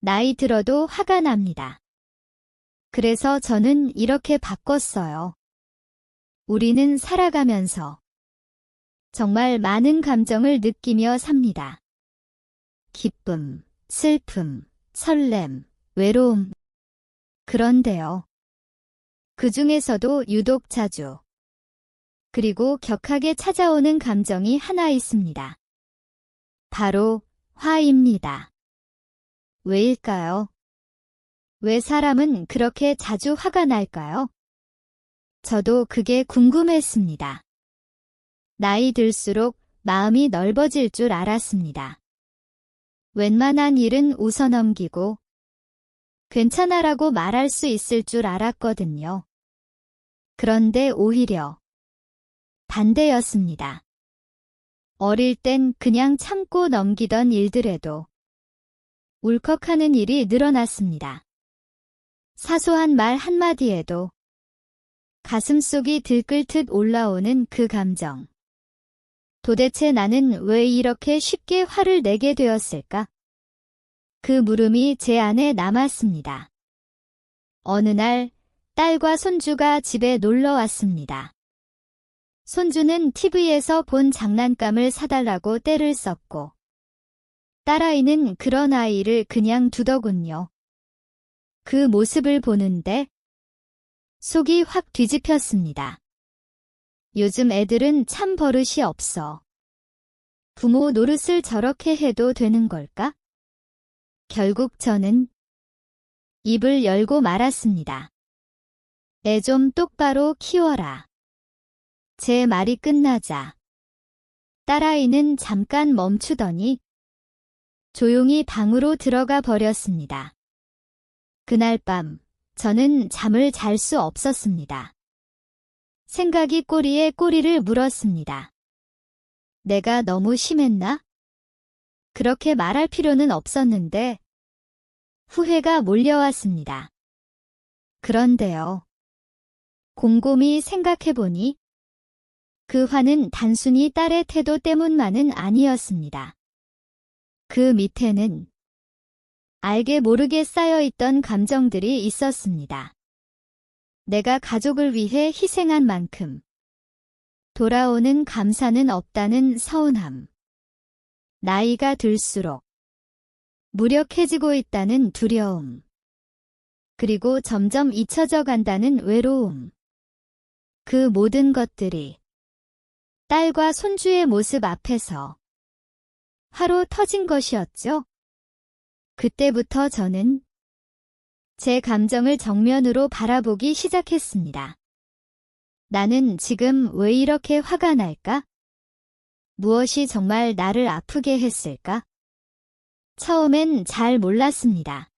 나이 들어도 화가 납니다. 그래서 저는 이렇게 바꿨어요. 우리는 살아가면서 정말 많은 감정을 느끼며 삽니다. 기쁨, 슬픔, 설렘, 외로움. 그런데요. 그 중에서도 유독 자주, 그리고 격하게 찾아오는 감정이 하나 있습니다. 바로 화입니다. 왜일까요? 왜 사람은 그렇게 자주 화가 날까요? 저도 그게 궁금했습니다. 나이 들수록 마음이 넓어질 줄 알았습니다. 웬만한 일은 웃어넘기고 괜찮아라고 말할 수 있을 줄 알았거든요. 그런데 오히려 반대였습니다. 어릴 땐 그냥 참고 넘기던 일들에도 울컥하는 일이 늘어났습니다. 사소한 말 한마디에도 가슴속이 들끓듯 올라오는 그 감정. 도대체 나는 왜 이렇게 쉽게 화를 내게 되었을까? 그 물음이 제 안에 남았습니다. 어느 날 딸과 손주가 집에 놀러 왔습니다. 손주는 TV에서 본 장난감을 사달라고 떼를 썼고 딸아이는 그런 아이를 그냥 두더군요. 그 모습을 보는데 속이 확 뒤집혔습니다. 요즘 애들은 참 버릇이 없어. 부모 노릇을 저렇게 해도 되는 걸까? 결국 저는 입을 열고 말았습니다. 애 좀 똑바로 키워라. 제 말이 끝나자 딸아이는 잠깐 멈추더니 조용히 방으로 들어가 버렸습니다. 그날 밤 저는 잠을 잘 수 없었습니다. 생각이 꼬리에 꼬리를 물었습니다. 내가 너무 심했나? 그렇게 말할 필요는 없었는데 후회가 몰려왔습니다. 그런데요. 곰곰이 생각해보니 그 화는 단순히 딸의 태도 때문만은 아니었습니다. 그 밑에는 알게 모르게 쌓여있던 감정들이 있었습니다. 내가 가족을 위해 희생한 만큼 돌아오는 감사는 없다는 서운함. 나이가 들수록 무력해지고 있다는 두려움. 그리고 점점 잊혀져 간다는 외로움. 그 모든 것들이 딸과 손주의 모습 앞에서 화로 터진 것이었죠. 그때부터 저는 제 감정을 정면으로 바라보기 시작했습니다. 나는 지금 왜 이렇게 화가 날까? 무엇이 정말 나를 아프게 했을까? 처음엔 잘 몰랐습니다.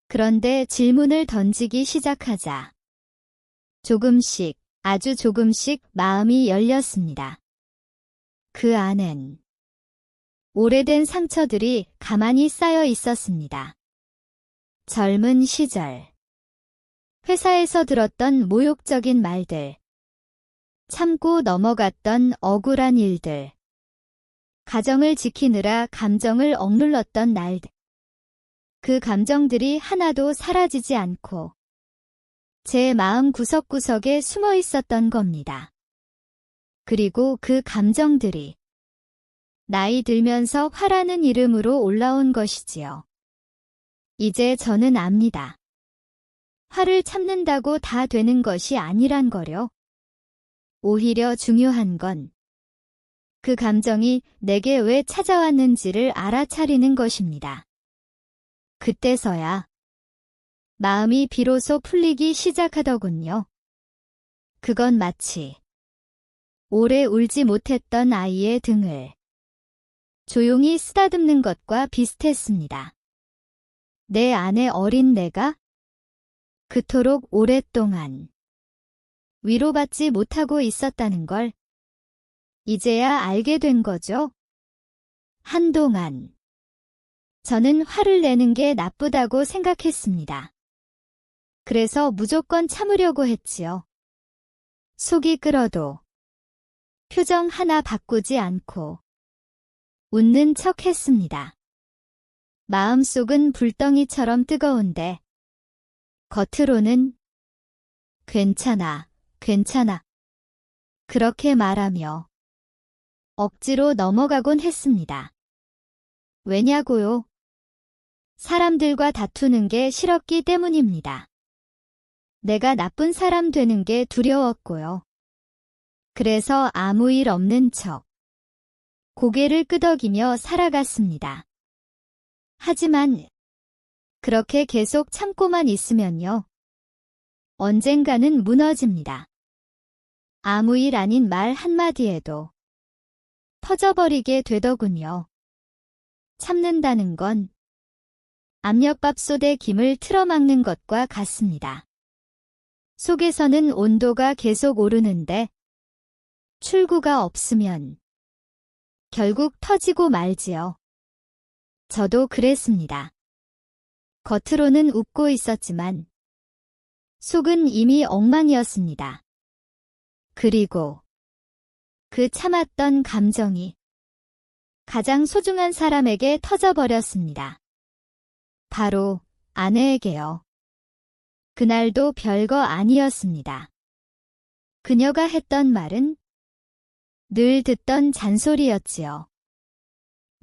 그런데 질문을 던지기 시작하자 조금씩, 아주 조금씩 마음이 열렸습니다. 그 안엔 오래된 상처들이 가만히 쌓여 있었습니다. 젊은 시절, 회사에서 들었던 모욕적인 말들, 참고 넘어갔던 억울한 일들, 가정을 지키느라 감정을 억눌렀던 날들. 그 감정들이 하나도 사라지지 않고 제 마음 구석구석에 숨어 있었던 겁니다. 그리고 그 감정들이 나이 들면서 화라는 이름으로 올라온 것이지요. 이제 저는 압니다. 화를 참는다고 다 되는 것이 아니란 거요. 오히려 중요한 건 그 감정이 내게 왜 찾아왔는지를 알아차리는 것입니다. 그때서야 마음이 비로소 풀리기 시작하더군요. 그건 마치 오래 울지 못했던 아이의 등을 조용히 쓰다듬는 것과 비슷했습니다. 내 안의 어린 내가 그토록 오랫동안 위로받지 못하고 있었다는 걸 이제야 알게 된 거죠. 한동안 저는 화를 내는 게 나쁘다고 생각했습니다. 그래서 무조건 참으려고 했지요. 속이 끓어도 표정 하나 바꾸지 않고 웃는 척 했습니다. 마음속은 불덩이처럼 뜨거운데 겉으로는 괜찮아, 괜찮아. 그렇게 말하며 억지로 넘어가곤 했습니다. 왜냐고요? 사람들과 다투는 게 싫었기 때문입니다. 내가 나쁜 사람 되는 게 두려웠고요. 그래서 아무 일 없는 척 고개를 끄덕이며 살아갔습니다. 하지만 그렇게 계속 참고만 있으면요. 언젠가는 무너집니다. 아무 일 아닌 말 한마디에도 터져버리게 되더군요. 참는다는 건 압력밥솥에 김을 틀어막는 것과 같습니다. 속에서는 온도가 계속 오르는데 출구가 없으면 결국 터지고 말지요. 저도 그랬습니다. 겉으로는 웃고 있었지만 속은 이미 엉망이었습니다. 그리고 그 참았던 감정이 가장 소중한 사람에게 터져버렸습니다. 바로 아내에게요. 그날도 별거 아니었습니다. 그녀가 했던 말은 늘 듣던 잔소리였지요.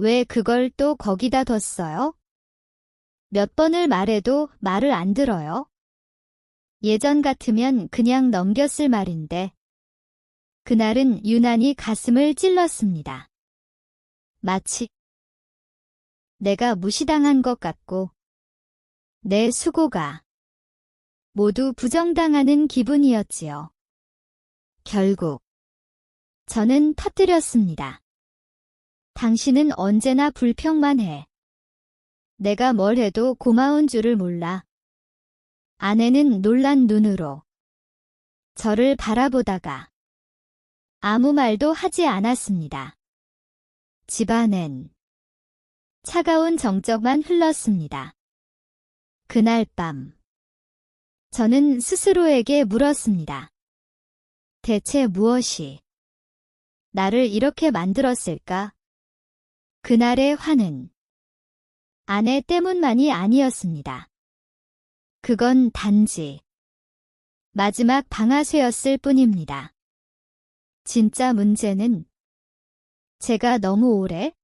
왜 그걸 또 거기다 뒀어요? 몇 번을 말해도 말을 안 들어요? 예전 같으면 그냥 넘겼을 말인데 그날은 유난히 가슴을 찔렀습니다. 마치 내가 무시당한 것 같고 내 수고가 모두 부정당하는 기분이었지요. 결국 저는 터뜨렸습니다. 당신은 언제나 불평만 해. 내가 뭘 해도 고마운 줄을 몰라. 아내는 놀란 눈으로 저를 바라보다가 아무 말도 하지 않았습니다. 집안엔 차가운 정적만 흘렀습니다. 그날 밤 저는 스스로에게 물었습니다. 대체 무엇이 나를 이렇게 만들었을까? 그날의 화는 아내 때문만이 아니었습니다. 그건 단지 마지막 방아쇠였을 뿐입니다. 진짜 문제는 제가 너무 오래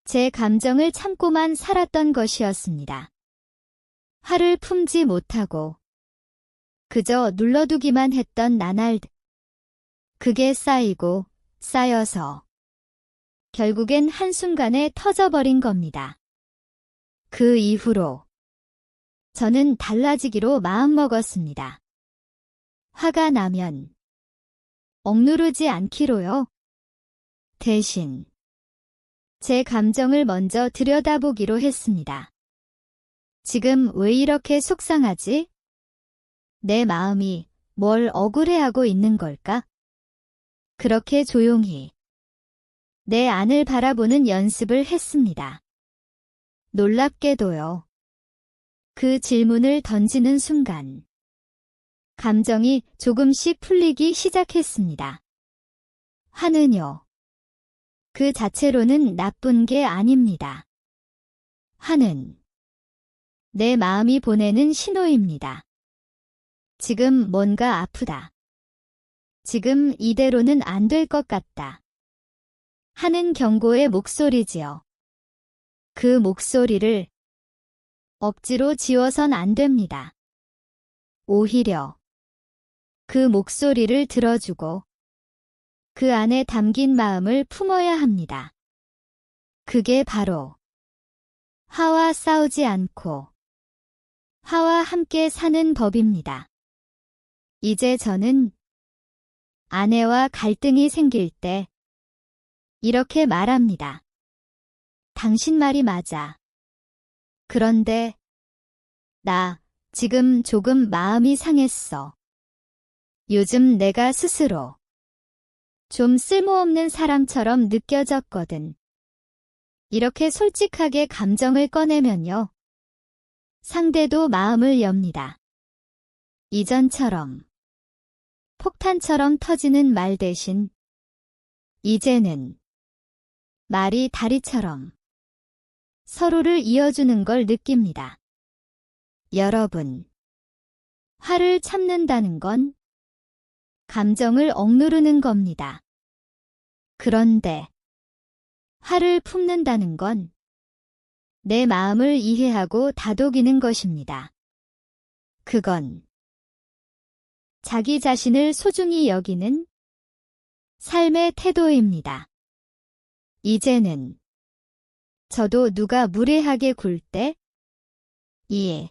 제 감정을 참고만 살았던 것이었습니다. 화를 품지 못하고 그저 눌러두기만 했던 나날들. 그게 쌓이고 쌓여서 결국엔 한순간에 터져버린 겁니다. 그 이후로 저는 달라지기로 마음먹었습니다. 화가 나면 억누르지 않기로요. 대신 제 감정을 먼저 들여다보기로 했습니다. 지금 왜 이렇게 속상하지? 내 마음이 뭘 억울해하고 있는 걸까? 그렇게 조용히 내 안을 바라보는 연습을 했습니다. 놀랍게도요. 그 질문을 던지는 순간 감정이 조금씩 풀리기 시작했습니다. 화는요. 그 자체로는 나쁜 게 아닙니다. 화는 내 마음이 보내는 신호입니다. 지금 뭔가 아프다. 지금 이대로는 안 될 것 같다. 하는 경고의 목소리지요. 그 목소리를 억지로 지워선 안 됩니다. 오히려 그 목소리를 들어주고 그 안에 담긴 마음을 품어야 합니다. 그게 바로 화와 싸우지 않고 화와 함께 사는 법입니다. 이제 저는 아내와 갈등이 생길 때 이렇게 말합니다. 당신 말이 맞아. 그런데 나 지금 조금 마음이 상했어. 요즘 내가 스스로 좀 쓸모없는 사람처럼 느껴졌거든. 이렇게 솔직하게 감정을 꺼내면요. 상대도 마음을 엽니다. 이전처럼 폭탄처럼 터지는 말 대신 이제는 말이 다리처럼 서로를 이어주는 걸 느낍니다. 여러분, 화를 참는다는 건 감정을 억누르는 겁니다. 그런데 화를 품는다는 건 내 마음을 이해하고 다독이는 것입니다. 그건 자기 자신을 소중히 여기는 삶의 태도입니다. 이제는 저도 누가 무례하게 굴 때, 예,